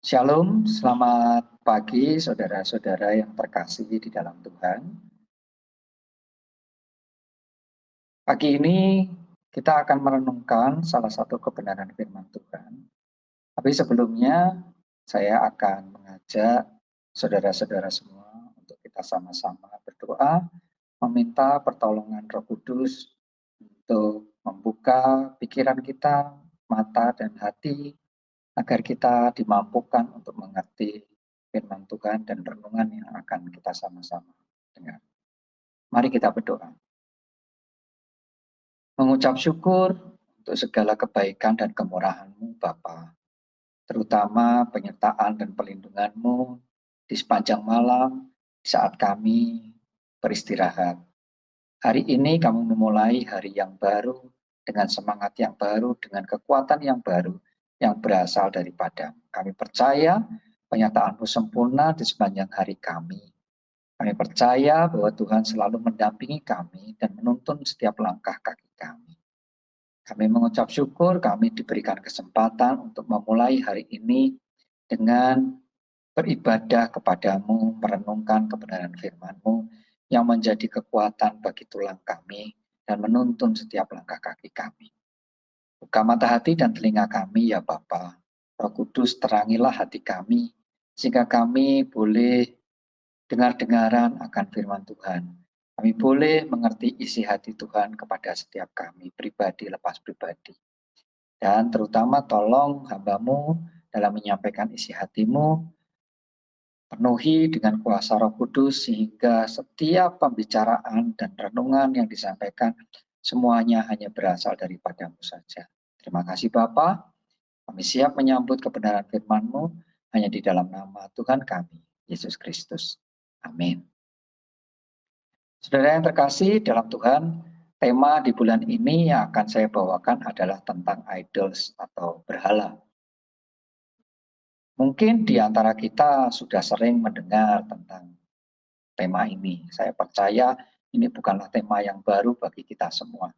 Shalom, selamat pagi saudara-saudara yang terkasih di dalam Tuhan. Pagi ini kita akan merenungkan salah satu kebenaran firman Tuhan. Tapi sebelumnya saya akan mengajak saudara-saudara semua untuk kita sama-sama berdoa, meminta pertolongan Roh Kudus untuk membuka pikiran kita, mata dan hati, agar kita dimampukan untuk mengerti firman Tuhan dan renungan yang akan kita sama-sama dengar. Mari kita berdoa. Mengucap syukur untuk segala kebaikan dan kemurahan-Mu Bapa, terutama penyertaan dan pelindungan-Mu di sepanjang malam saat kami beristirahat. Hari ini kami memulai hari yang baru dengan semangat yang baru, dengan kekuatan yang baru yang berasal daripada kami percaya penyertaan-Mu sempurna di sepanjang hari kami. Kami percaya bahwa Tuhan selalu mendampingi kami dan menuntun setiap langkah kaki kami. Kami mengucap syukur kami diberikan kesempatan untuk memulai hari ini dengan beribadah kepadamu, merenungkan kebenaran firman-Mu yang menjadi kekuatan bagi tulang kami dan menuntun setiap langkah kaki kami. Buka mata hati dan telinga kami ya Bapa. Roh Kudus terangilah hati kami sehingga kami boleh dengar-dengaran akan firman Tuhan. Kami boleh mengerti isi hati Tuhan kepada setiap kami, pribadi lepas pribadi. Dan terutama tolong hamba-Mu dalam menyampaikan isi hati-Mu, penuhi dengan kuasa Roh Kudus sehingga setiap pembicaraan dan renungan yang disampaikan semuanya hanya berasal daripada-Mu saja. Terima kasih Bapa, kami siap menyambut kebenaran firman-Mu hanya di dalam nama Tuhan kami, Yesus Kristus. Amin. Saudara yang terkasih dalam Tuhan, tema di bulan ini yang akan saya bawakan adalah tentang idols atau berhala. Mungkin di antara kita sudah sering mendengar tentang tema ini. Saya percaya ini bukanlah tema yang baru bagi kita semua.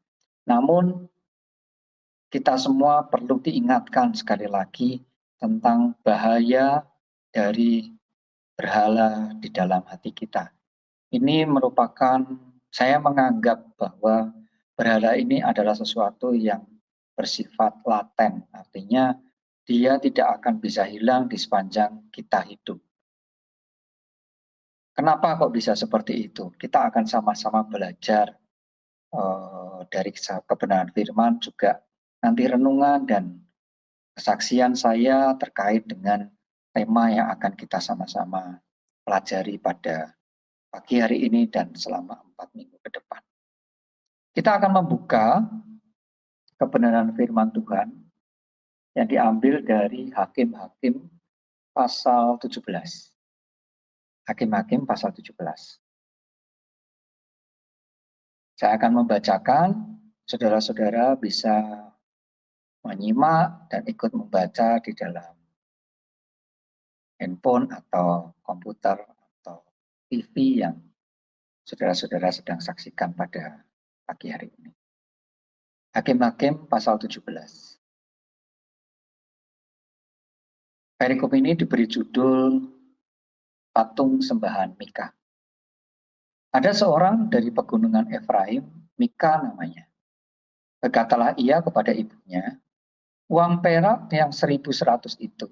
Namun kita semua perlu diingatkan sekali lagi tentang bahaya dari berhala di dalam hati kita. Ini merupakan, saya menganggap bahwa berhala ini adalah sesuatu yang bersifat laten, artinya dia tidak akan bisa hilang di sepanjang kita hidup. Kenapa kok bisa seperti itu? Kita akan sama-sama belajar dari kebenaran firman, juga nanti renungan dan kesaksian saya terkait dengan tema yang akan kita sama-sama pelajari pada pagi hari ini dan selama 4 minggu ke depan. Kita akan membuka kebenaran firman Tuhan yang diambil dari Hakim-Hakim pasal 17. Hakim-Hakim pasal 17. Saya akan membacakan, saudara-saudara bisa menyimak dan ikut membaca di dalam handphone atau komputer atau TV yang saudara-saudara sedang saksikan pada pagi hari ini. Hakim-Hakim pasal 17. Perikop ini diberi judul Patung Sembahan Mika. Ada seorang dari pegunungan Efraim, Mika namanya. Berkatalah ia kepada ibunya, uang perak yang 1.100 itu,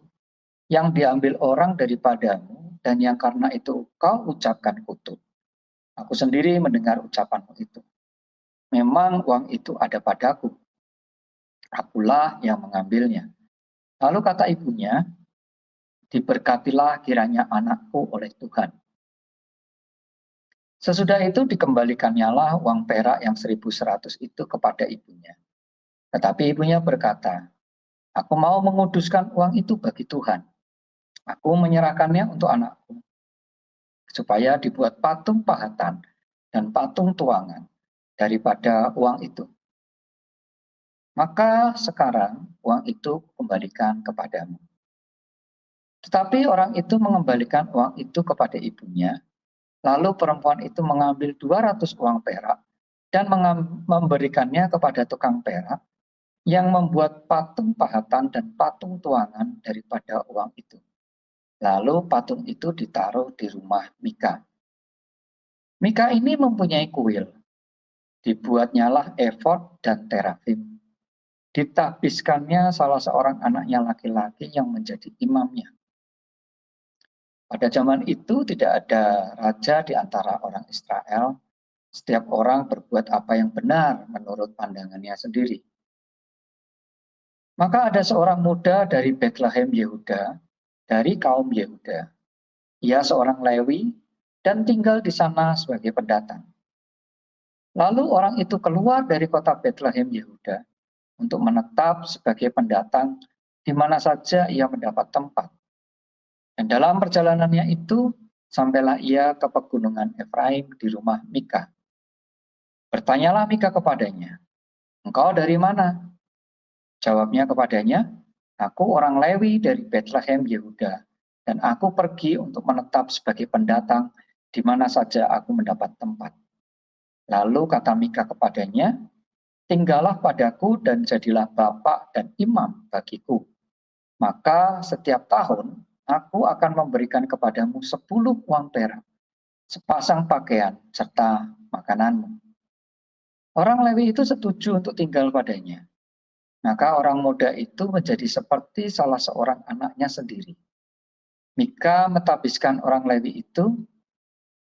yang diambil orang daripadamu, dan yang karena itu kau ucapkan kutuk. Aku sendiri mendengar ucapanmu itu. Memang uang itu ada padaku. Akulah yang mengambilnya. Lalu kata ibunya, diberkatilah kiranya anakku oleh Tuhan. Sesudah itu dikembalikannya uang perak yang 1.100 itu kepada ibunya. Tetapi ibunya berkata, aku mau menguduskan uang itu bagi Tuhan. Aku menyerahkannya untuk anakku, supaya dibuat patung pahatan dan patung tuangan daripada uang itu. Maka sekarang uang itu kembalikan kepadamu. Tetapi orang itu mengembalikan uang itu kepada ibunya. Lalu perempuan itu mengambil 200 uang perak dan memberikannya kepada tukang perak yang membuat patung pahatan dan patung tuangan daripada uang itu. Lalu patung itu ditaruh di rumah Mika. Mika ini mempunyai kuil. Dibuatnyalah efod dan terafim. Ditahbiskannya salah seorang anaknya laki-laki yang menjadi imamnya. Pada zaman itu tidak ada raja di antara orang Israel. Setiap orang berbuat apa yang benar menurut pandangannya sendiri. Maka ada seorang muda dari Bethlehem Yehuda, dari kaum Yehuda. Ia seorang Lewi dan tinggal di sana sebagai pendatang. Lalu orang itu keluar dari kota Bethlehem Yehuda untuk menetap sebagai pendatang di mana saja ia mendapat tempat. Dan dalam perjalanannya itu, sampailah ia ke pegunungan Efraim di rumah Mika. Bertanyalah Mika kepadanya, "Engkau dari mana?" Jawabnya kepadanya, "Aku orang Lewi dari Bethlehem Yehuda, dan aku pergi untuk menetap sebagai pendatang di mana saja aku mendapat tempat." Lalu kata Mika kepadanya, "Tinggallah padaku dan jadilah bapak dan imam bagiku. Maka setiap tahun aku akan memberikan kepadamu 10 uang perak, sepasang pakaian, serta makananmu." Orang Lewi itu setuju untuk tinggal padanya. Maka orang muda itu menjadi seperti salah seorang anaknya sendiri. Mika mentabiskan orang Lewi itu,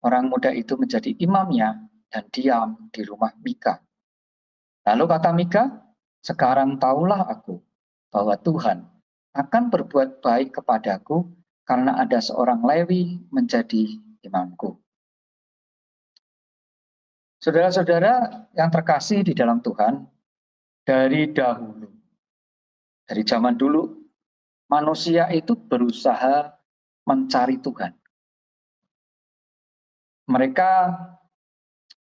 orang muda itu menjadi imamnya dan diam di rumah Mika. Lalu kata Mika, "Sekarang tahulah aku bahwa Tuhan akan berbuat baik kepadaku karena ada seorang Lewi menjadi imamku." Saudara-saudara yang terkasih di dalam Tuhan, dari dahulu, dari zaman dulu, manusia itu berusaha mencari Tuhan. Mereka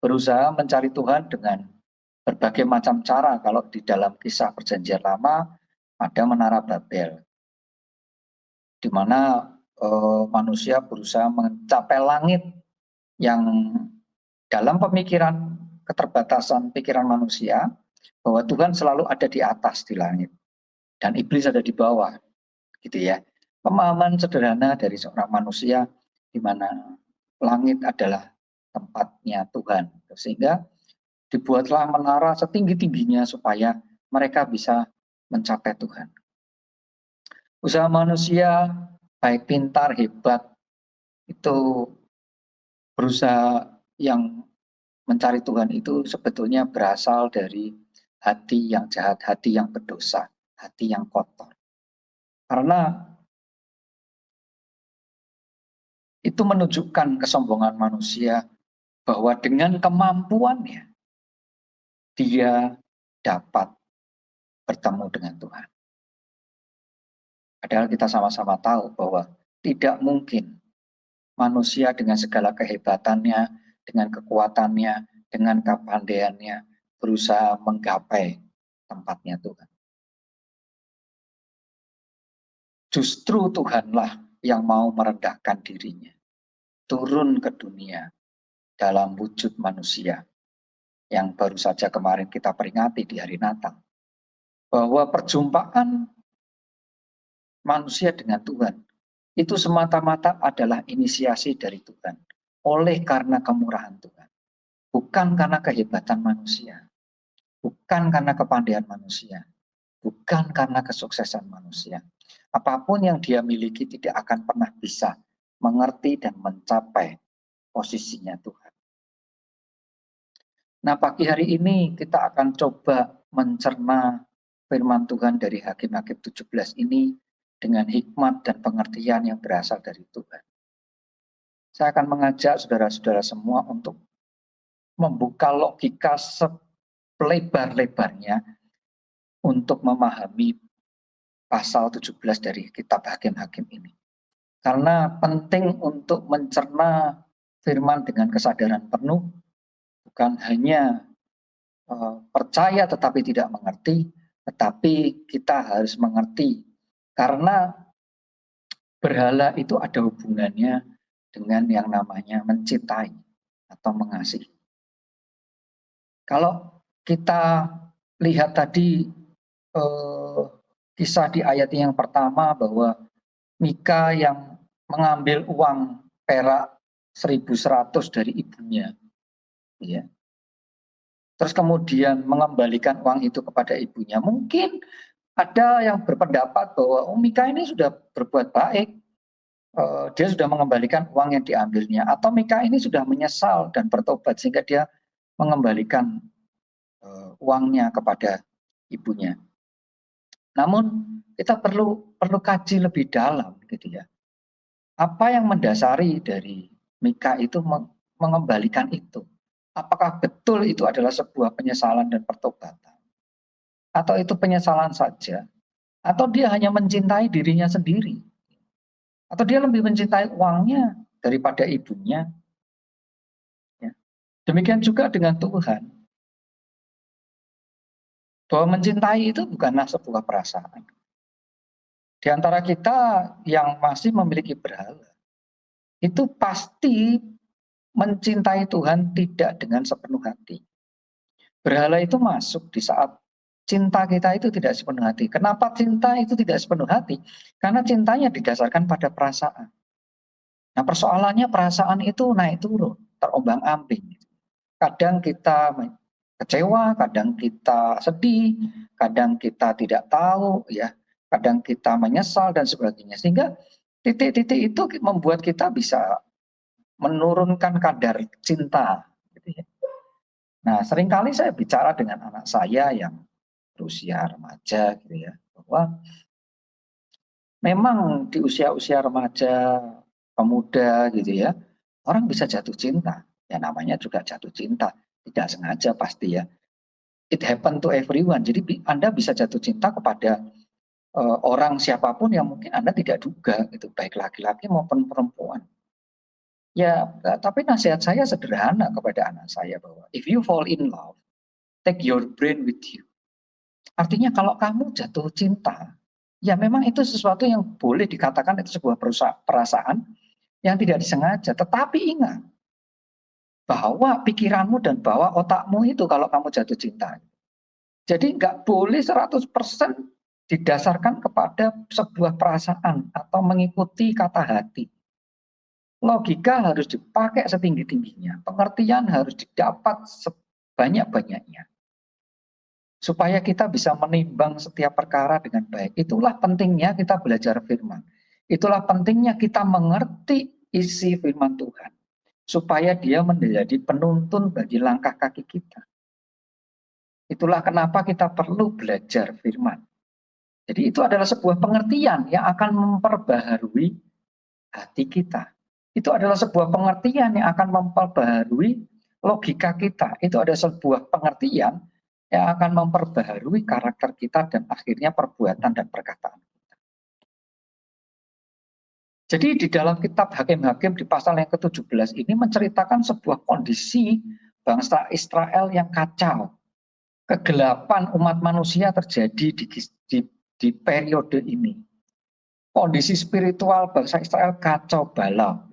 berusaha mencari Tuhan dengan berbagai macam cara. Kalau di dalam kisah Perjanjian Lama ada Menara Babel, di mana manusia berusaha mencapai langit yang dalam pemikiran keterbatasan pikiran manusia bahwa Tuhan selalu ada di atas di langit dan iblis ada di bawah, gitu ya. Pemahaman sederhana dari seorang manusia di mana langit adalah tempatnya Tuhan, sehingga dibuatlah menara setinggi-tingginya supaya mereka bisa mencapai Tuhan. Usaha manusia, baik pintar, hebat, itu berusaha yang mencari Tuhan itu sebetulnya berasal dari hati yang jahat, hati yang berdosa, hati yang kotor. Karena itu menunjukkan kesombongan manusia bahwa dengan kemampuannya dia dapat bertemu dengan Tuhan. Padahal kita sama-sama tahu bahwa tidak mungkin manusia dengan segala kehebatannya, dengan kekuatannya, dengan kepandaiannya berusaha menggapai tempatnya Tuhan. Justru Tuhanlah yang mau merendahkan dirinya, turun ke dunia dalam wujud manusia, yang baru saja kemarin kita peringati di hari Natal, bahwa perjumpaan manusia dengan Tuhan itu semata-mata adalah inisiasi dari Tuhan, oleh karena kemurahan Tuhan, bukan karena kehebatan manusia, bukan karena kepandaian manusia, bukan karena kesuksesan manusia. Apapun yang dia miliki tidak akan pernah bisa mengerti dan mencapai posisinya Tuhan. Nah, pagi hari ini kita akan coba mencerna firman Tuhan dari Hakim-Hakim 17 ini dengan hikmat dan pengertian yang berasal dari Tuhan. Saya akan mengajak saudara-saudara semua untuk membuka logika selebar-lebarnya untuk memahami pasal 17 dari kitab Hakim-Hakim ini. Karena penting untuk mencerna firman dengan kesadaran penuh, bukan hanya percaya tetapi tidak mengerti, tetapi kita harus mengerti. Karena berhala itu ada hubungannya dengan yang namanya mencintai atau mengasihi. Kalau kita lihat tadi kisah di ayat yang pertama bahwa Mika yang mengambil uang perak 1.100 dari ibunya, ya. Terus kemudian mengembalikan uang itu kepada ibunya. Mungkin ada yang berpendapat bahwa Mika ini sudah berbuat baik, dia sudah mengembalikan uang yang diambilnya, atau Mika ini sudah menyesal dan bertobat sehingga dia mengembalikan uangnya kepada ibunya. Namun kita perlu kaji lebih dalam, gitu ya. Apa yang mendasari dari Mika itu mengembalikan itu? Apakah betul itu adalah sebuah penyesalan dan pertobatan? Atau itu penyesalan saja? Atau dia hanya mencintai dirinya sendiri? Atau dia lebih mencintai uangnya daripada ibunya? Ya. Demikian juga dengan Tuhan. Bahwa mencintai itu bukanlah sebuah perasaan. Di antara kita yang masih memiliki berhala, itu pasti mencintai Tuhan tidak dengan sepenuh hati. Berhala itu masuk di saat cinta kita itu tidak sepenuh hati. Kenapa cinta itu tidak sepenuh hati? Karena cintanya didasarkan pada perasaan. Nah, persoalannya perasaan itu naik turun, terombang-ambing. Kadang kita kecewa, kadang kita sedih, kadang kita tidak tahu, ya, kadang kita menyesal dan sebagainya. Sehingga titik-titik itu membuat kita bisa menurunkan kadar cinta. Gitu ya. Nah, seringkali saya bicara dengan anak saya yang berusia remaja, gitu ya, bahwa memang di usia-usia remaja, pemuda, gitu ya, orang bisa jatuh cinta. Ya namanya juga jatuh cinta, tidak sengaja pasti ya. It happen to everyone. Jadi Anda bisa jatuh cinta kepada orang siapapun yang mungkin Anda tidak duga, gitu, baik laki-laki maupun perempuan. Ya, tapi nasihat saya sederhana kepada anak saya bahwa if you fall in love, take your brain with you. Artinya kalau kamu jatuh cinta, ya memang itu sesuatu yang boleh dikatakan itu sebuah perasaan yang tidak disengaja. Tetapi ingat bahwa pikiranmu dan bahwa otakmu itu kalau kamu jatuh cinta. Jadi nggak boleh 100% didasarkan kepada sebuah perasaan atau mengikuti kata hati. Logika harus dipakai setinggi-tingginya, pengertian harus didapat sebanyak-banyaknya. Supaya kita bisa menimbang setiap perkara dengan baik. Itulah pentingnya kita belajar firman. Itulah pentingnya kita mengerti isi firman Tuhan. Supaya dia menjadi penuntun bagi langkah kaki kita. Itulah kenapa kita perlu belajar firman. Jadi itu adalah sebuah pengertian yang akan memperbaharui hati kita. Itu adalah sebuah pengertian yang akan memperbaharui logika kita. Itu ada sebuah pengertian yang akan memperbaharui karakter kita dan akhirnya perbuatan dan perkataan kita. Jadi di dalam kitab Hakim-Hakim di pasal yang ke-17 ini menceritakan sebuah kondisi bangsa Israel yang kacau. Kegelapan umat manusia terjadi di periode ini. Kondisi spiritual bangsa Israel kacau balau.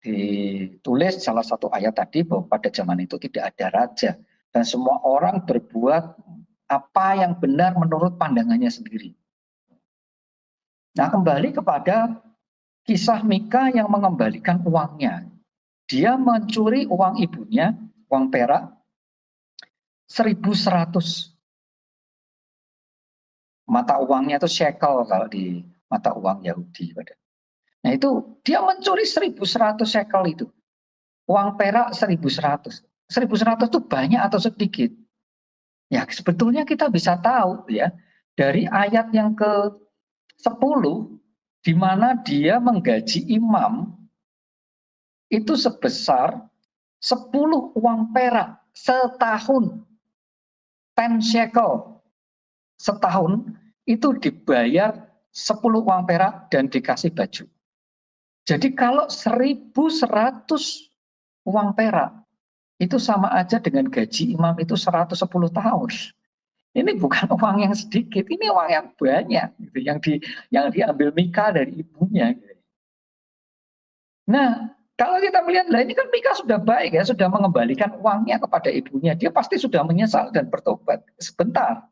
Ditulis salah satu ayat tadi bahwa pada zaman itu tidak ada raja dan semua orang berbuat apa yang benar menurut pandangannya sendiri. Nah, kembali kepada kisah Mika yang mengembalikan uangnya. Dia mencuri uang ibunya, uang perak 1.100. Mata uangnya itu shekel kalau di mata uang Yahudi. Nah, itu dia mencuri 1.100 shekel itu. Uang perak 1.100. 1.100 itu banyak atau sedikit? Ya, sebetulnya kita bisa tahu ya dari ayat yang ke-10 di mana dia menggaji imam itu sebesar 10 uang perak setahun. 10 shekel setahun itu dibayar 10 uang perak dan dikasih baju. Jadi kalau 1.100 uang perak itu sama aja dengan gaji imam itu 110 tahun. Ini bukan uang yang sedikit, ini uang yang banyak gitu, yang diambil Mika dari ibunya. Gitu. Nah, kalau kita melihat, lah ini kan Mika sudah baik ya, sudah mengembalikan uangnya kepada ibunya. Dia pasti sudah menyesal dan bertobat sebentar.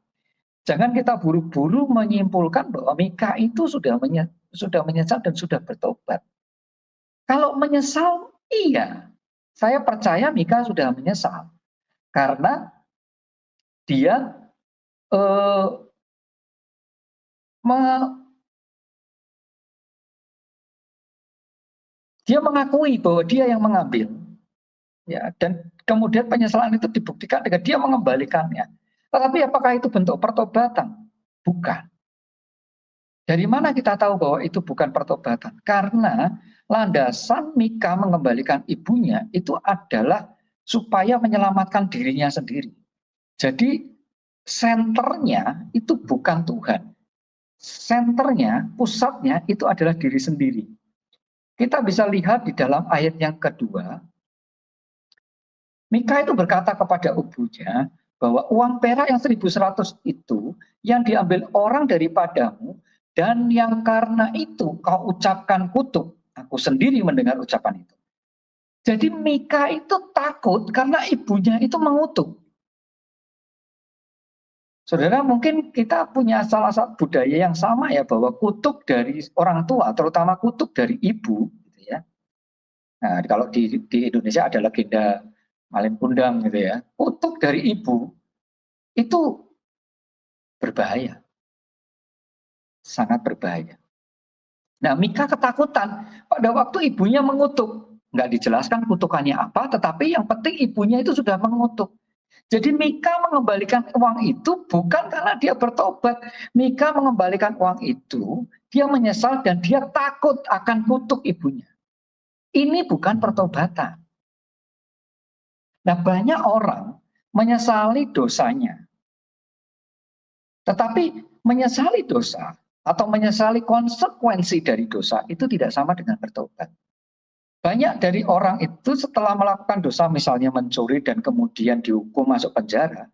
Jangan kita buru-buru menyimpulkan bahwa Mika itu sudah menyesal dan sudah bertobat. Kalau menyesal, iya. Saya percaya Mika sudah menyesal. Karena dia eh, dia mengakui bahwa dia yang mengambil. Ya, dan kemudian penyesalan itu dibuktikan dengan dia mengembalikannya. Tetapi apakah itu bentuk pertobatan? Bukan. Dari mana kita tahu bahwa itu bukan pertobatan? Karena landasan Mika mengembalikan ibunya itu adalah supaya menyelamatkan dirinya sendiri. Jadi senternya itu bukan Tuhan. Senternya, pusatnya itu adalah diri sendiri. Kita bisa lihat di dalam ayat yang kedua, Mika itu berkata kepada ibunya bahwa uang perak yang 1.100 itu yang diambil orang daripadamu, dan yang karena itu kau ucapkan kutuk. Aku sendiri mendengar ucapan itu. Jadi Mika itu takut karena ibunya itu mengutuk. Saudara, mungkin kita punya salah satu budaya yang sama ya, bahwa kutuk dari orang tua, terutama kutuk dari ibu, gitu ya. Nah, kalau di Indonesia ada legenda Malin Kundang gitu ya. Kutuk dari ibu itu berbahaya, sangat berbahaya. Nah, Mika ketakutan pada waktu ibunya mengutuk. Nggak dijelaskan kutukannya apa, tetapi yang penting ibunya itu sudah mengutuk. Jadi Mika mengembalikan uang itu bukan karena dia bertobat. Mika mengembalikan uang itu, dia menyesal dan dia takut akan kutuk ibunya. Ini bukan pertobatan. Nah, banyak orang menyesali dosanya. Tetapi menyesali dosa atau menyesali konsekuensi dari dosa itu tidak sama dengan bertobat. Banyak dari orang itu setelah melakukan dosa, misalnya mencuri dan kemudian dihukum masuk penjara,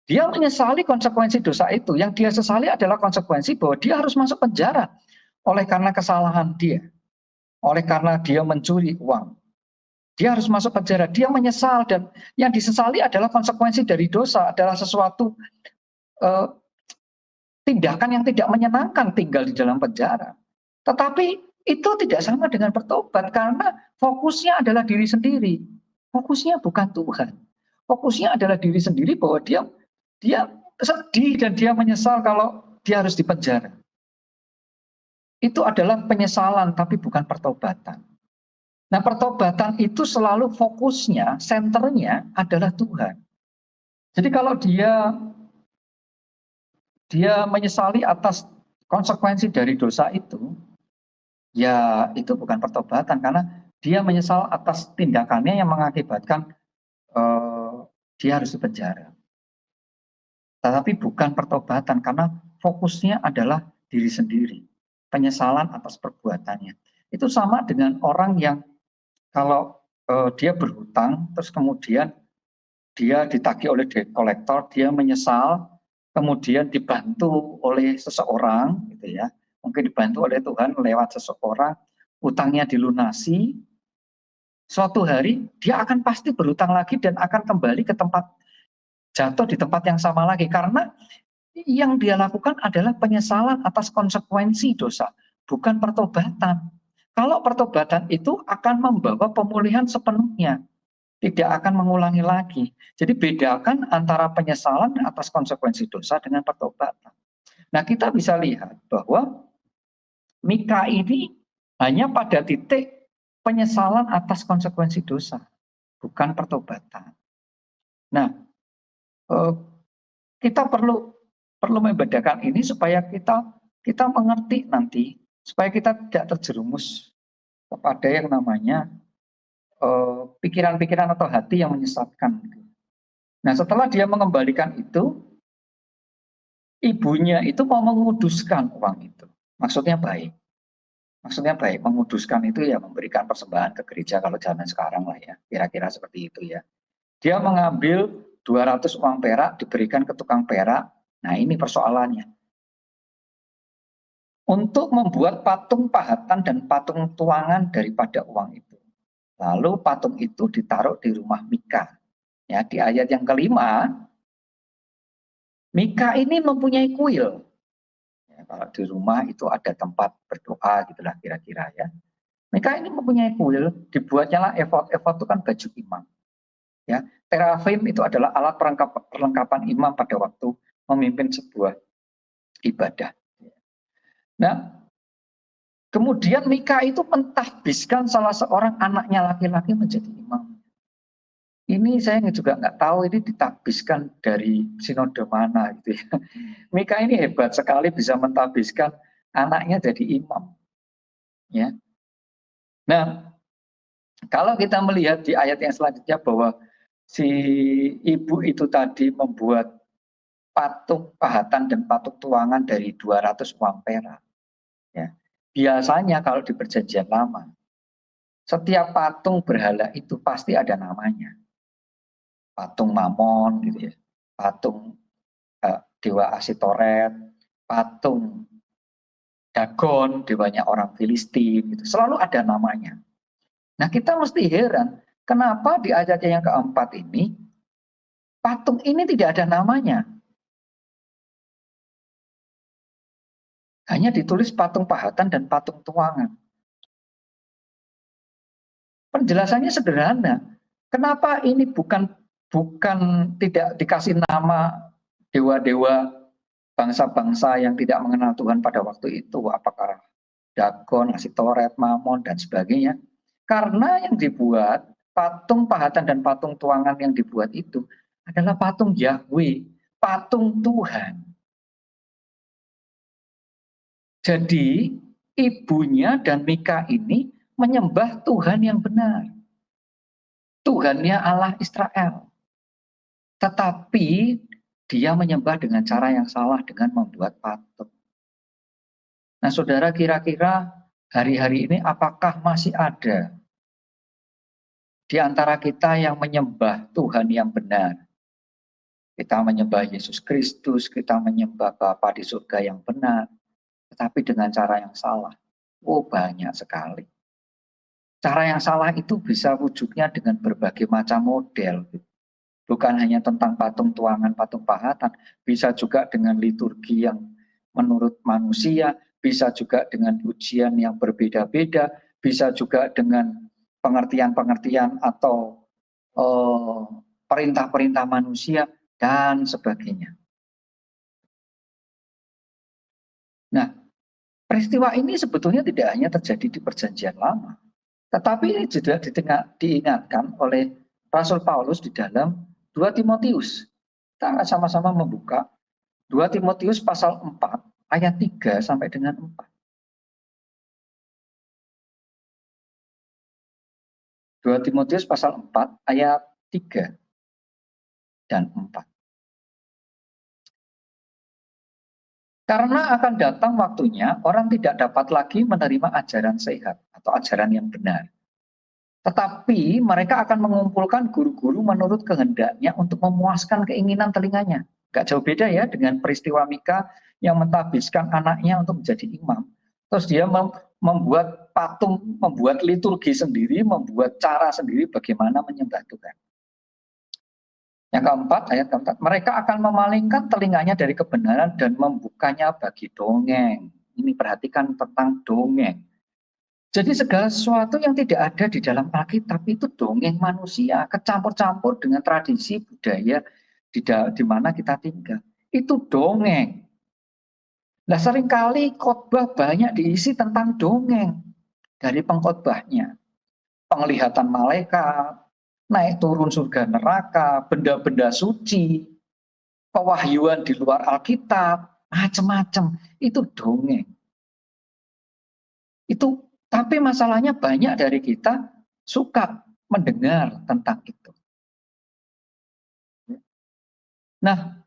dia menyesali konsekuensi dosa itu. Yang dia sesali adalah konsekuensi bahwa dia harus masuk penjara oleh karena kesalahan dia, oleh karena dia mencuri uang. Dia harus masuk penjara, dia menyesal, dan yang disesali adalah konsekuensi dari dosa, adalah sesuatu eh, tindakan yang tidak menyenangkan tinggal di dalam penjara. Tetapi itu tidak sama dengan bertobat karena fokusnya adalah diri sendiri. Fokusnya bukan Tuhan. Fokusnya adalah diri sendiri, bahwa dia sedih dan dia menyesal kalau dia harus dipenjara. Itu adalah penyesalan tapi bukan pertobatan. Nah, pertobatan itu selalu fokusnya, senternya adalah Tuhan. Jadi kalau dia menyesali atas konsekuensi dari dosa itu, ya itu bukan pertobatan karena dia menyesal atas tindakannya yang mengakibatkan dia harus dipenjara. Tetapi bukan pertobatan karena fokusnya adalah diri sendiri, penyesalan atas perbuatannya. Itu sama dengan orang yang kalau dia berhutang terus kemudian dia ditagih oleh debt collector, dia menyesal, kemudian dibantu oleh seseorang, gitu ya, mungkin dibantu oleh Tuhan lewat seseorang, utangnya dilunasi, suatu hari dia akan pasti berhutang lagi dan akan kembali ke tempat, jatuh di tempat yang sama lagi, karena yang dia lakukan adalah penyesalan atas konsekuensi dosa, bukan pertobatan. Kalau pertobatan itu akan membawa pemulihan sepenuhnya, tidak akan mengulangi lagi. Jadi bedakan antara penyesalan atas konsekuensi dosa dengan pertobatan. Nah, kita bisa lihat bahwa Mika ini hanya pada titik penyesalan atas konsekuensi dosa, bukan pertobatan. Nah, kita perlu membedakan ini supaya kita mengerti nanti, supaya kita tidak terjerumus kepada yang namanya pikiran-pikiran atau hati yang menyesatkan. Nah, setelah dia mengembalikan itu, ibunya itu mau menguduskan uang itu. Maksudnya baik. Maksudnya baik, menguduskan itu ya memberikan persembahan ke gereja kalau zaman sekarang lah ya. Kira-kira seperti itu ya. Dia mengambil 200 uang perak diberikan ke tukang perak. Nah, ini persoalannya. Untuk membuat patung pahatan dan patung tuangan daripada uang itu. Lalu patung itu ditaruh di rumah Mika. Ya, di ayat yang kelima, Mika ini mempunyai kuil. Ya, kalau di rumah itu ada tempat berdoa gitulah kira-kira ya. Mika ini mempunyai kuil, dibuatnya lah efod. Efod itu kan baju imam. Ya, terafim itu adalah alat perlengkapan imam pada waktu memimpin sebuah ibadah. Nah, kemudian Mika itu mentahbiskan salah seorang anaknya laki-laki menjadi imam. Ini saya juga nggak tahu ini ditahbiskan dari sinode mana gitu ya. Mika ini hebat sekali bisa mentahbiskan anaknya jadi imam. Ya. Nah, kalau kita melihat di ayat yang selanjutnya bahwa si ibu itu tadi membuat patung pahatan dan patung tuangan dari 200 uang perak. Ya. Biasanya kalau di perjanjian lama, setiap patung berhala itu pasti ada namanya. Patung Mamon gitu ya, patung dewa Asitoret, patung Dagon, dewanya orang Filistin, gitu. Selalu ada namanya. Nah kita mesti heran, kenapa di ayat yang keempat ini, patung ini tidak ada namanya. Hanya ditulis patung pahatan dan patung tuangan. Penjelasannya sederhana. Kenapa ini bukan tidak dikasih nama dewa-dewa bangsa-bangsa yang tidak mengenal Tuhan pada waktu itu, apakah Dagon, Asitoret, Mamon, dan sebagainya. Karena yang dibuat, patung pahatan dan patung tuangan yang dibuat itu adalah patung Yahweh, patung Tuhan. Jadi ibunya dan Mika ini menyembah Tuhan yang benar. Tuhannya Allah Israel. Tetapi dia menyembah dengan cara yang salah dengan membuat patung. Nah saudara, kira-kira hari-hari ini apakah masih ada di antara kita yang menyembah Tuhan yang benar? Kita menyembah Yesus Kristus, kita menyembah Bapa di surga yang benar, tetapi dengan cara yang salah. Oh, banyak sekali. Cara yang salah itu bisa wujudnya dengan berbagai macam model. Bukan hanya tentang patung tuangan, patung pahatan, bisa juga dengan liturgi yang menurut manusia, bisa juga dengan ujian yang berbeda-beda, bisa juga dengan pengertian-pengertian atau perintah-perintah manusia, dan sebagainya. Nah, peristiwa ini sebetulnya tidak hanya terjadi di perjanjian lama, tetapi ini juga diingatkan oleh Rasul Paulus di dalam 2 Timotius. Kita akan sama-sama membuka 2 Timotius pasal 4 ayat 3 sampai dengan 4. 2 Timotius pasal 4 ayat 3 dan 4. Karena akan datang waktunya orang tidak dapat lagi menerima ajaran sehat atau ajaran yang benar. Tetapi mereka akan mengumpulkan guru-guru menurut kehendaknya untuk memuaskan keinginan telinganya. Gak jauh beda ya dengan peristiwa Mika yang mentahbiskan anaknya untuk menjadi imam. Terus dia membuat patung, membuat liturgi sendiri, membuat cara sendiri bagaimana menyembah Tuhan. Yang keempat, ayat keempat, mereka akan memalingkan telinganya dari kebenaran dan membukanya bagi dongeng. Ini perhatikan tentang dongeng. Jadi segala sesuatu yang tidak ada di dalam Alkitab itu dongeng manusia, kecampur-campur dengan tradisi budaya di mana kita tinggal. Itu dongeng. Nah seringkali khotbah banyak diisi tentang dongeng dari pengkhotbahnya. Penglihatan malaikat, naik turun surga neraka, benda-benda suci, pewahyuan di luar Alkitab, macam-macam. Itu dongeng. Itu, tapi masalahnya banyak dari kita suka mendengar tentang itu. Nah,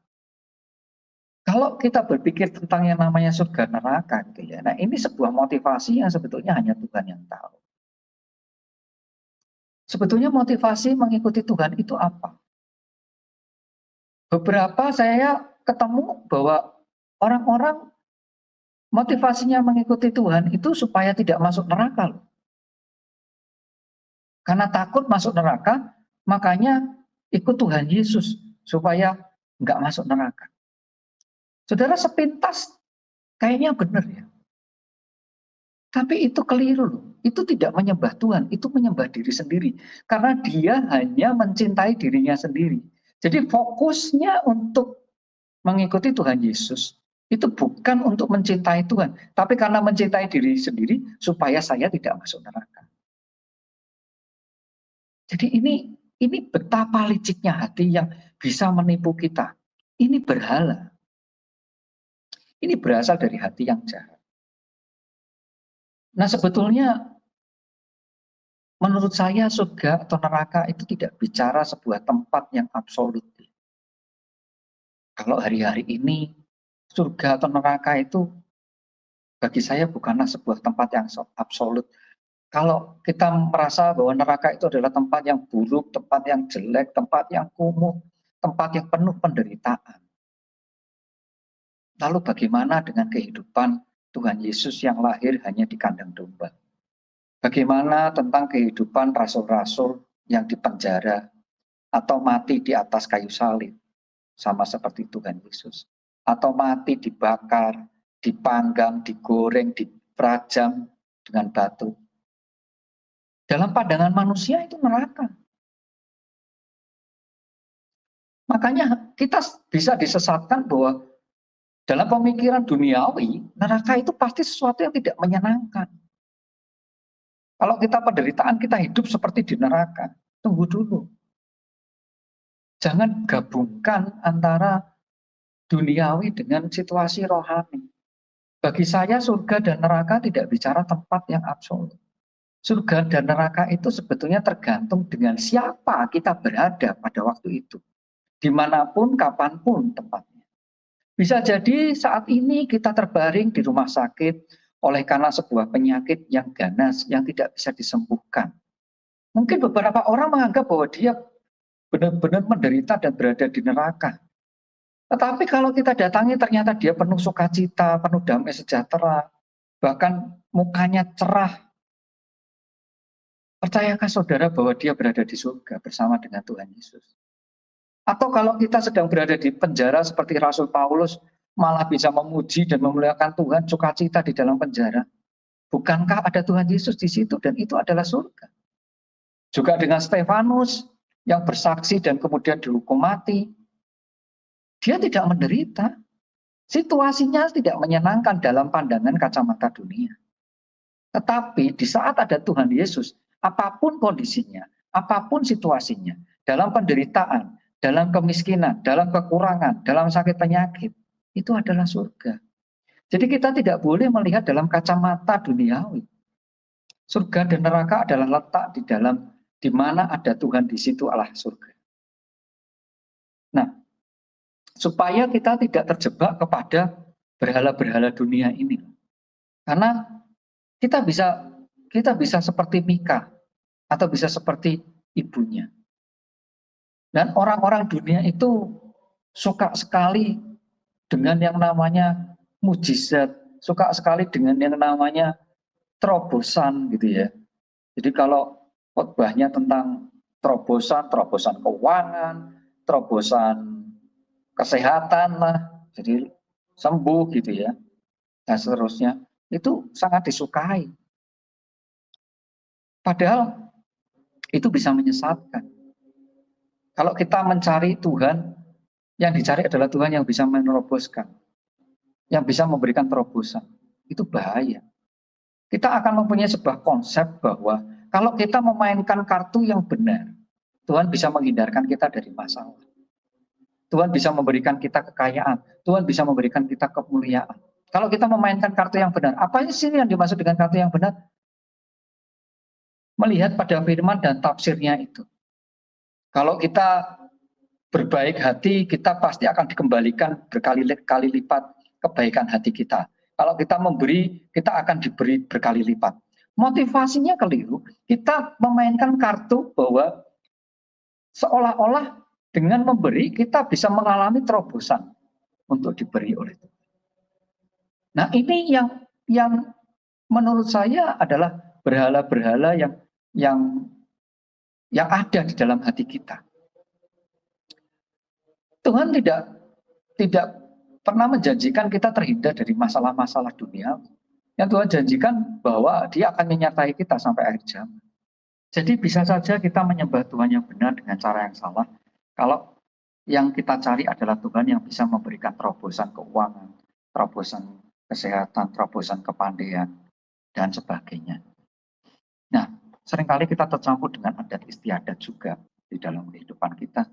kalau kita berpikir tentang yang namanya surga neraka gitu ya. Nah, ini sebuah motivasi yang sebetulnya hanya Tuhan yang tahu. Sebetulnya motivasi mengikuti Tuhan itu apa? Beberapa saya ketemu bahwa orang-orang motivasinya mengikuti Tuhan itu supaya tidak masuk neraka loh. Karena takut masuk neraka, makanya ikut Tuhan Yesus supaya nggak masuk neraka. Saudara, sepintas kayaknya benar ya. Tapi itu keliru loh. Itu tidak menyembah Tuhan, itu menyembah diri sendiri. Karena dia hanya mencintai dirinya sendiri. Jadi fokusnya untuk mengikuti Tuhan Yesus itu bukan untuk mencintai Tuhan, tapi karena mencintai diri sendiri supaya saya tidak masuk neraka. Jadi ini betapa liciknya hati yang bisa menipu kita. Ini berhala. Ini berasal dari hati yang jahat. Nah, sebetulnya menurut saya surga atau neraka itu tidak bicara sebuah tempat yang absolut. Kalau hari-hari ini surga atau neraka itu bagi saya bukanlah sebuah tempat yang absolut. Kalau kita merasa bahwa neraka itu adalah tempat yang buruk, tempat yang jelek, tempat yang kumuh, tempat yang penuh penderitaan. Lalu bagaimana dengan kehidupan Tuhan Yesus yang lahir hanya di kandang domba? Bagaimana tentang kehidupan rasul-rasul yang dipenjara atau mati di atas kayu salib, sama seperti Tuhan Yesus? Atau mati dibakar, dipanggang, digoreng, dirajam dengan batu? Dalam pandangan manusia itu neraka. Makanya kita bisa disesatkan bahwa dalam pemikiran duniawi, neraka itu pasti sesuatu yang tidak menyenangkan. Kalau kita penderitaan, kita hidup seperti di neraka. Tunggu dulu. Jangan gabungkan antara duniawi dengan situasi rohani. Bagi saya surga dan neraka tidak bicara tempat yang absolut. Surga dan neraka itu sebetulnya tergantung dengan siapa kita berada pada waktu itu. Dimanapun, kapanpun tempatnya. Bisa jadi saat ini kita terbaring di rumah sakit oleh karena sebuah penyakit yang ganas, yang tidak bisa disembuhkan. Mungkin beberapa orang menganggap bahwa dia benar-benar menderita dan berada di neraka. Tetapi kalau kita datangi ternyata dia penuh sukacita, penuh damai sejahtera, bahkan mukanya cerah. Percayakah saudara bahwa dia berada di surga bersama dengan Tuhan Yesus? Atau kalau kita sedang berada di penjara seperti Rasul Paulus, malah bisa memuji dan memuliakan Tuhan, sukacita di dalam penjara. Bukankah ada Tuhan Yesus di situ dan itu adalah surga? Juga dengan Stefanus yang bersaksi dan kemudian dihukum mati. Dia tidak menderita. Situasinya tidak menyenangkan dalam pandangan kacamata dunia. Tetapi di saat ada Tuhan Yesus, apapun kondisinya, apapun situasinya, dalam penderitaan, dalam kemiskinan, dalam kekurangan, dalam sakit penyakit, itu adalah surga. Jadi kita tidak boleh melihat dalam kacamata duniawi. Surga dan neraka adalah letak di mana ada Tuhan, di situ adalah surga. Nah, supaya kita tidak terjebak kepada berhala-berhala dunia ini. Karena kita bisa seperti Mika atau bisa seperti ibunya. Dan orang-orang dunia itu suka sekali dengan yang namanya mujizat, suka sekali dengan yang namanya terobosan gitu ya. Jadi kalau khotbahnya tentang terobosan, terobosan keuangan, terobosan kesehatan lah, jadi sembuh gitu ya, dan seterusnya, itu sangat disukai. Padahal itu bisa menyesatkan. Kalau kita mencari Tuhan, yang dicari adalah Tuhan yang bisa meneroboskan, yang bisa memberikan terobosan. Itu bahaya. Kita akan mempunyai sebuah konsep bahwa kalau kita memainkan kartu yang benar, Tuhan bisa menghindarkan kita dari masalah. Tuhan bisa memberikan kita kekayaan. Tuhan bisa memberikan kita kemuliaan. Kalau kita memainkan kartu yang benar, apa sih yang dimaksud dengan kartu yang benar? Melihat pada firman dan tafsirnya itu. Kalau kita berbaik hati, kita pasti akan dikembalikan berkali-kali lipat kebaikan hati kita. Kalau kita memberi, kita akan diberi berkali lipat. Motivasinya keliru. Kita memainkan kartu bahwa seolah-olah dengan memberi kita bisa mengalami terobosan untuk diberi oleh Tuhan. Nah, ini yang menurut saya adalah berhala-berhala yang ada di dalam hati kita. Tuhan tidak pernah menjanjikan kita terhindar dari masalah-masalah dunia. Yang Tuhan janjikan bahwa Dia akan menyertai kita sampai akhir zaman. Jadi bisa saja kita menyembah Tuhan yang benar dengan cara yang salah. Kalau yang kita cari adalah Tuhan yang bisa memberikan terobosan keuangan, terobosan kesehatan, terobosan kepandaian, dan sebagainya. Nah, seringkali kita tercampur dengan adat istiadat juga di dalam kehidupan kita.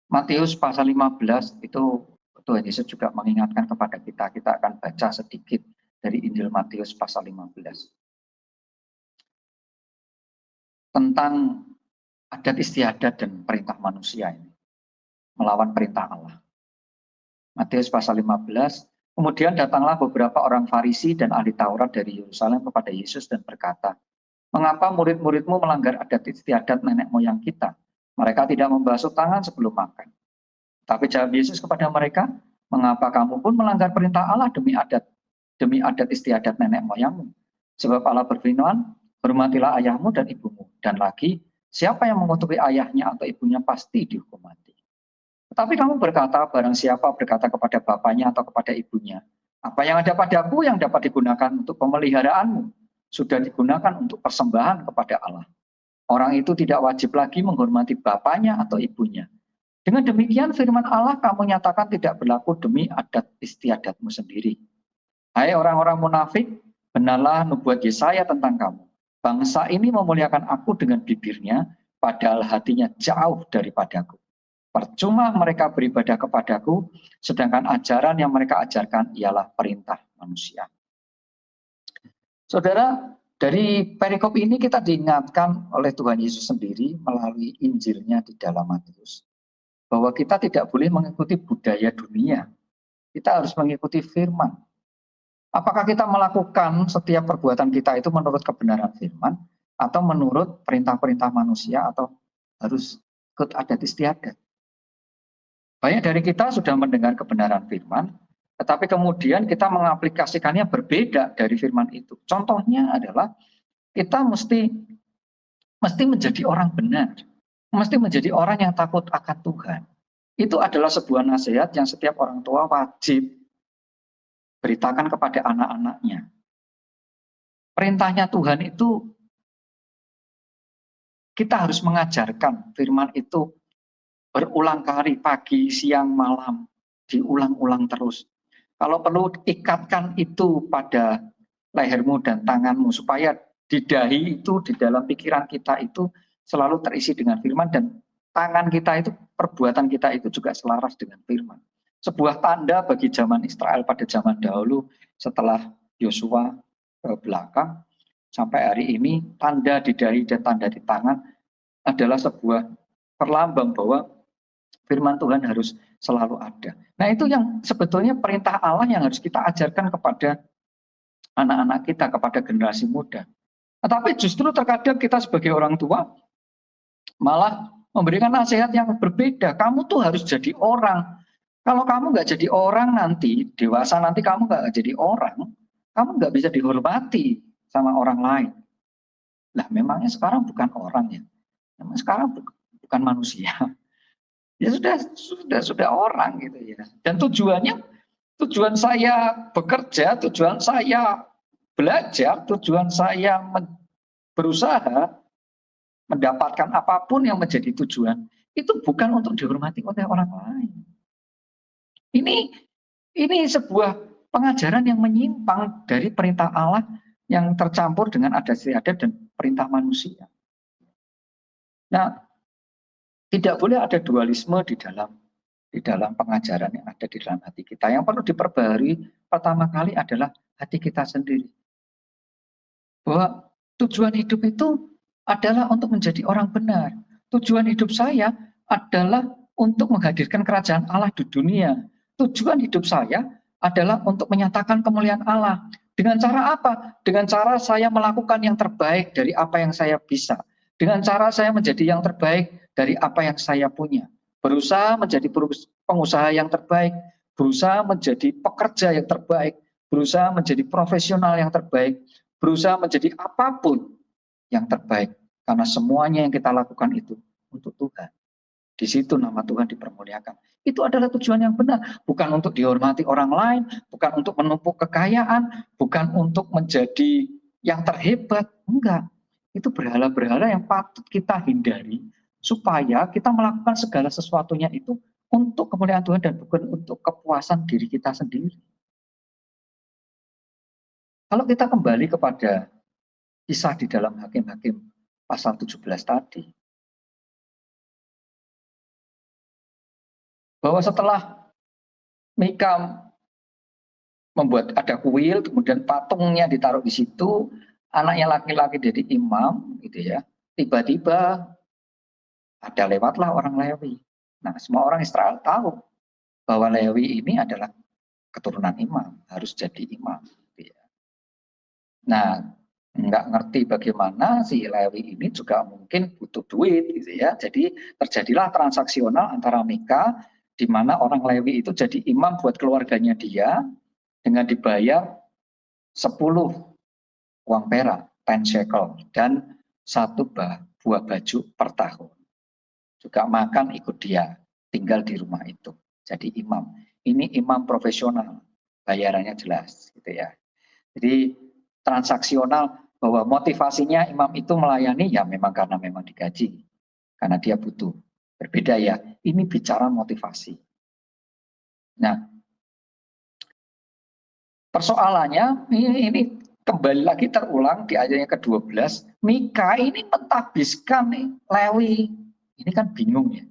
Matius pasal 15 itu Tuhan Yesus juga mengingatkan kepada kita. Kita akan baca sedikit dari Injil Matius pasal 15. Tentang adat istiadat dan perintah manusia ini. Melawan perintah Allah. Matius pasal 15. Kemudian datanglah beberapa orang Farisi dan ahli Taurat dari Yerusalem kepada Yesus dan berkata, "Mengapa murid-muridmu melanggar adat istiadat nenek moyang kita? Mereka tidak membasuh tangan sebelum makan." Tapi jawab Yesus kepada mereka, "Mengapa kamu pun melanggar perintah Allah demi adat istiadat nenek moyangmu? Sebab Allah berfirman, hormatilah ayahmu dan ibumu. Dan lagi, siapa yang mengutuki ayahnya atau ibunya pasti dihukum mati. Tetapi kamu berkata, barang siapa berkata kepada bapaknya atau kepada ibunya, apa yang ada padaku yang dapat digunakan untuk pemeliharaanmu, sudah digunakan untuk persembahan kepada Allah. Orang itu tidak wajib lagi menghormati bapaknya atau ibunya. Dengan demikian firman Allah kamu nyatakan tidak berlaku demi adat istiadatmu sendiri. Hai orang-orang munafik, benarlah nubuat Yesaya tentang kamu. Bangsa ini memuliakan aku dengan bibirnya, padahal hatinya jauh daripadaku. Percuma mereka beribadah kepadaku, sedangkan ajaran yang mereka ajarkan ialah perintah manusia. Saudara, dari perikop ini kita diingatkan oleh Tuhan Yesus sendiri melalui Injilnya di dalam Matius. Bahwa kita tidak boleh mengikuti budaya dunia. Kita harus mengikuti firman. Apakah kita melakukan setiap perbuatan kita itu menurut kebenaran firman, atau menurut perintah-perintah manusia, atau harus ikut adat istiadat. Banyak dari kita sudah mendengar kebenaran firman, tetapi kemudian kita mengaplikasikannya berbeda dari firman itu. Contohnya adalah kita mesti menjadi orang benar, mesti menjadi orang yang takut akan Tuhan. Itu adalah sebuah nasihat yang setiap orang tua wajib beritakan kepada anak-anaknya. Perintahnya Tuhan itu kita harus mengajarkan firman itu berulang kali, pagi, siang, malam, diulang-ulang terus. Kalau perlu ikatkan itu pada lehermu dan tanganmu supaya di dahi itu, di dalam pikiran kita itu selalu terisi dengan firman, dan tangan kita itu, perbuatan kita itu juga selaras dengan firman. Sebuah tanda bagi zaman Israel pada zaman dahulu setelah Yosua ke belakang sampai hari ini, tanda di dahi dan tanda di tangan adalah sebuah perlambang bahwa firman Tuhan harus selalu ada. Nah, itu yang sebetulnya perintah Allah yang harus kita ajarkan kepada anak-anak kita, kepada generasi muda. Tetapi justru terkadang kita sebagai orang tua malah memberikan nasihat yang berbeda. Kamu tuh harus jadi orang. Kalau kamu nggak jadi orang nanti, dewasa nanti kamu nggak jadi orang, kamu nggak bisa dihormati sama orang lain. Nah, memangnya sekarang bukan orang ya? Memang sekarang bukan manusia. Ya sudah orang gitu ya. Dan tujuan saya bekerja, tujuan saya belajar, tujuan saya berusaha mendapatkan apapun yang menjadi tujuan, itu bukan untuk dihormati oleh orang lain. Ini sebuah pengajaran yang menyimpang dari perintah Allah yang tercampur dengan adat istiadat dan perintah manusia. Nah, tidak boleh ada dualisme di dalam pengajaran yang ada di dalam hati kita. Yang perlu diperbarui pertama kali adalah hati kita sendiri. Bahwa tujuan hidup itu adalah untuk menjadi orang benar. Tujuan hidup saya adalah untuk menghadirkan kerajaan Allah di dunia. Tujuan hidup saya adalah untuk menyatakan kemuliaan Allah. Dengan cara apa? Dengan cara saya melakukan yang terbaik dari apa yang saya bisa. Dengan cara saya menjadi yang terbaik dari apa yang saya punya. Berusaha menjadi pengusaha yang terbaik, berusaha menjadi pekerja yang terbaik, berusaha menjadi profesional yang terbaik, berusaha menjadi apapun yang terbaik. Karena semuanya yang kita lakukan itu untuk Tuhan. Di situ nama Tuhan dipermuliakan. Itu adalah tujuan yang benar. Bukan untuk dihormati orang lain, bukan untuk menumpuk kekayaan, bukan untuk menjadi yang terhebat. Enggak. Itu berhala-berhala yang patut kita hindari, supaya kita melakukan segala sesuatunya itu untuk kemuliaan Tuhan dan bukan untuk kepuasan diri kita sendiri. Kalau kita kembali kepada kisah di dalam Hakim-Hakim pasal 17 tadi, bahwa setelah Mika membuat ada kuil, kemudian patungnya ditaruh di situ, anaknya laki-laki jadi imam, gitu ya. Tiba-tiba ada lewatlah orang Lewi. Nah, semua orang Israel tahu bahwa Lewi ini adalah keturunan imam, harus jadi imam. Gitu ya. Nah, nggak ngerti bagaimana si Lewi ini juga mungkin butuh duit, gitu ya. Jadi terjadilah transaksional antara Mika, di mana orang Lewi itu jadi imam buat keluarganya dia, dengan dibayar 10 uang perak, 10 shekel, dan 1 buah baju per tahun. Juga makan ikut dia, tinggal di rumah itu. Jadi imam. Ini imam profesional, bayarannya jelas, gitu ya. Jadi transaksional, bahwa motivasinya imam itu melayani ya memang karena memang digaji, karena dia butuh. Berbeda ya, ini bicara motivasi. Nah, persoalannya ini kembali lagi terulang di ayatnya ke-12, Mika ini mentahbiskan Lewi. Ini kan bingung ya.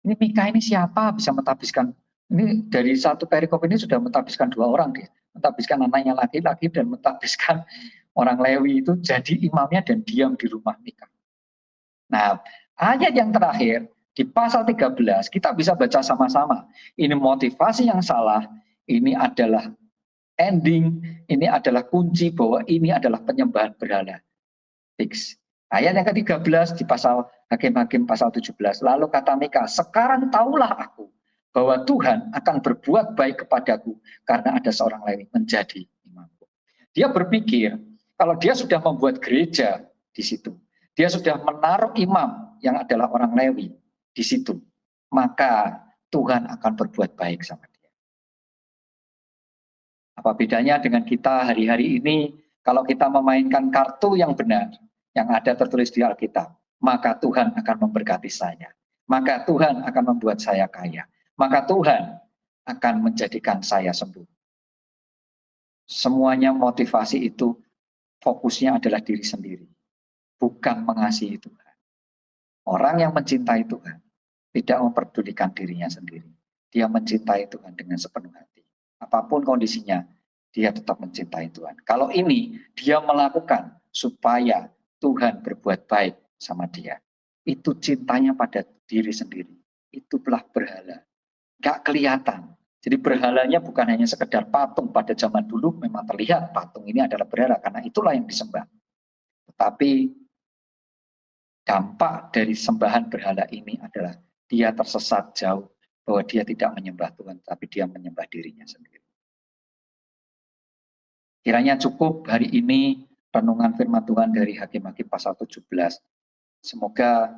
Ini Mika ini siapa bisa mentahbiskan? Ini dari satu perikop ini sudah mentahbiskan 2 orang dia. Mentahbiskan anaknya laki-laki dan mentahbiskan orang Lewi itu jadi imamnya dan diam di rumah Mika. Nah, ayat yang terakhir di pasal 13 kita bisa baca sama-sama. Ini motivasi yang salah, ini adalah ending, ini adalah kunci bahwa ini adalah penyembahan berhala. Fix. Ayat yang ke-13 di pasal Hakim-Hakim pasal 17. Lalu kata Mika, sekarang tahulah aku bahwa Tuhan akan berbuat baik kepadaku karena ada seorang Lewi menjadi imamku. Dia berpikir kalau dia sudah membuat gereja di situ, dia sudah menaruh imam yang adalah orang Lewi di situ, maka Tuhan akan berbuat baik sama dia. Apa bedanya dengan kita hari-hari ini? Kalau kita memainkan kartu yang benar, yang ada tertulis di Alkitab, maka Tuhan akan memberkati saya. Maka Tuhan akan membuat saya kaya. Maka Tuhan akan menjadikan saya sembuh. Semuanya motivasi itu fokusnya adalah diri sendiri, bukan mengasihi Tuhan. Orang yang mencintai Tuhan tidak memperdulikan dirinya sendiri. Dia mencintai Tuhan dengan sepenuh hati. Apapun kondisinya, dia tetap mencintai Tuhan. Kalau ini dia melakukan supaya Tuhan berbuat baik sama dia, itu cintanya pada diri sendiri. Itulah berhala. Gak kelihatan. Jadi berhalanya bukan hanya sekedar patung. Pada zaman dulu memang terlihat patung ini adalah berhala karena itulah yang disembah. Tetapi dampak dari sembahan berhala ini adalah dia tersesat jauh, bahwa dia tidak menyembah Tuhan, tapi dia menyembah dirinya sendiri. Kiranya cukup hari ini renungan firman Tuhan dari Hakim-Hakim pasal 17. Semoga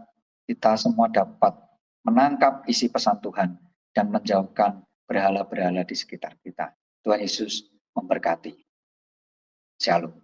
kita semua dapat menangkap isi pesan Tuhan dan menjauhkan berhala-berhala di sekitar kita. Tuhan Yesus memberkati. Shalom.